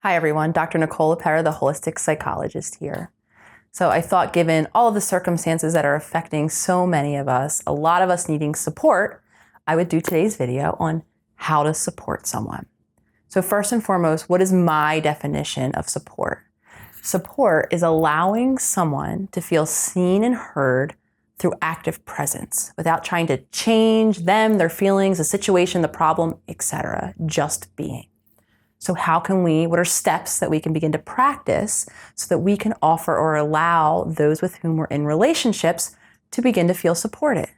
Hi everyone, Dr. Nicole Lepera, the holistic psychologist here. So I thought, given all of the circumstances that are affecting so many of us, a lot of us needing support, I would do today's video on how to support someone. So first and foremost, what is my definition of support? Support is allowing someone to feel seen and heard through active presence without trying to change them, their feelings, the situation, the problem, etc. Just being. So what are steps that we can begin to practice so that we can offer or allow those with whom we're in relationships to begin to feel supported?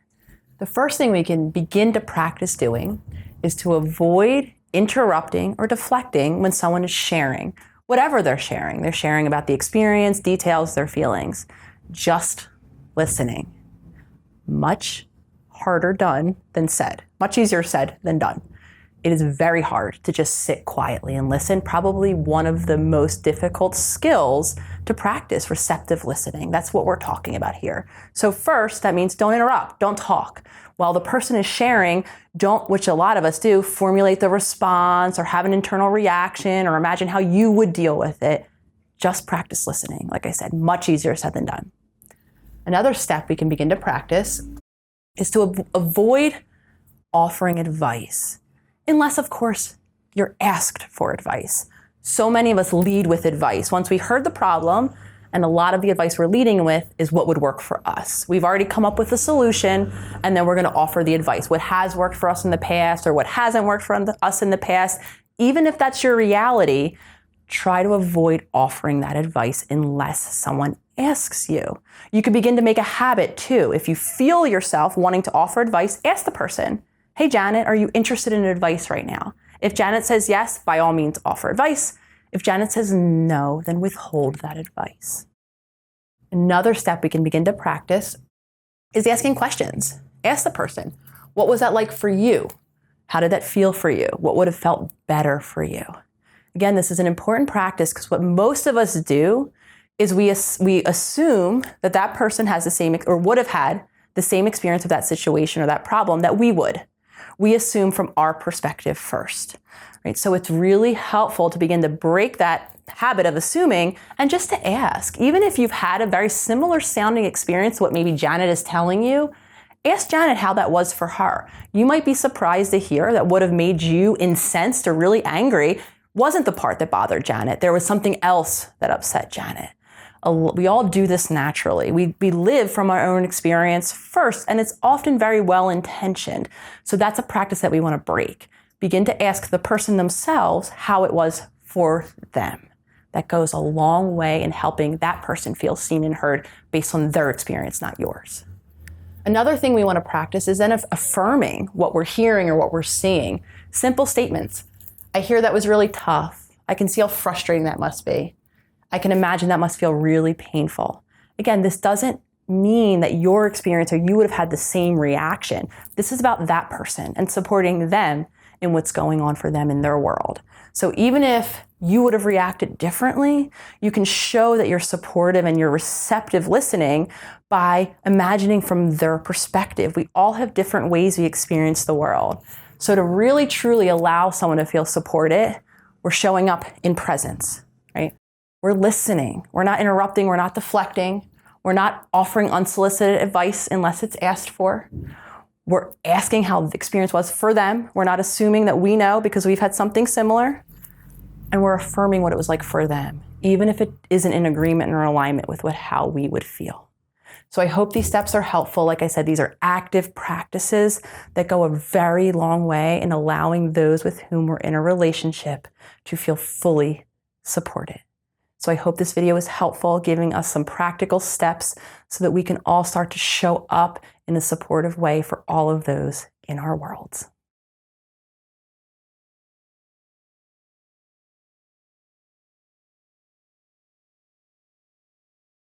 The first thing we can begin to practice doing is to avoid interrupting or deflecting when someone is sharing, whatever they're sharing. They're sharing about the experience, details, their feelings. Just listening. Much harder done than said. Much easier said than done. It is very hard to just sit quietly and listen. Probably one of the most difficult skills to practice, receptive listening. That's what we're talking about here. So first, that means don't interrupt, don't talk. While the person is sharing, don't, which a lot of us do, formulate the response or have an internal reaction or imagine how you would deal with it. Just practice listening. Like I said, much easier said than done. Another step we can begin to practice is to avoid offering advice. Unless, of course, you're asked for advice. So many of us lead with advice. Once we heard the problem, and a lot of the advice we're leading with is what would work for us. We've already come up with a solution, and then we're going to offer the advice. What has worked for us in the past or what hasn't worked for us in the past, even if that's your reality, try to avoid offering that advice unless someone asks you. You could begin to make a habit too. If you feel yourself wanting to offer advice, ask the person, "Hey, Janet, are you interested in advice right now?" If Janet says yes, by all means, offer advice. If Janet says no, then withhold that advice. Another step we can begin to practice is asking questions. Ask the person, what was that like for you? How did that feel for you? What would have felt better for you? Again, this is an important practice because what most of us do is we assume that that person has the same or would have had the same experience of that situation or that problem that we would. We assume from our perspective first, right? So it's really helpful to begin to break that habit of assuming and just to ask. Even if you've had a very similar sounding experience to what maybe Janet is telling you, ask Janet how that was for her. You might be surprised to hear that would have made you incensed or really angry wasn't the part that bothered Janet. There was something else that upset Janet. We all do this naturally. We live from our own experience first, and it's often very well-intentioned. So that's a practice that we want to break. Begin to ask the person themselves how it was for them. That goes a long way in helping that person feel seen and heard based on their experience, not yours. Another thing we want to practice is then affirming what we're hearing or what we're seeing. Simple statements. I hear that was really tough. I can see how frustrating that must be. I can imagine that must feel really painful. Again, this doesn't mean that your experience or you would have had the same reaction. This is about that person and supporting them in what's going on for them in their world. So even if you would have reacted differently, you can show that you're supportive and you're receptive listening by imagining from their perspective. We all have different ways we experience the world. So to really truly allow someone to feel supported, we're showing up in presence, right? We're listening. We're not interrupting. We're not deflecting. We're not offering unsolicited advice unless it's asked for. We're asking how the experience was for them. We're not assuming that we know because we've had something similar. And we're affirming what it was like for them, even if it isn't in agreement or alignment with how we would feel. So I hope these steps are helpful. Like I said, these are active practices that go a very long way in allowing those with whom we're in a relationship to feel fully supported. So I hope this video is helpful, giving us some practical steps so that we can all start to show up in a supportive way for all of those in our worlds.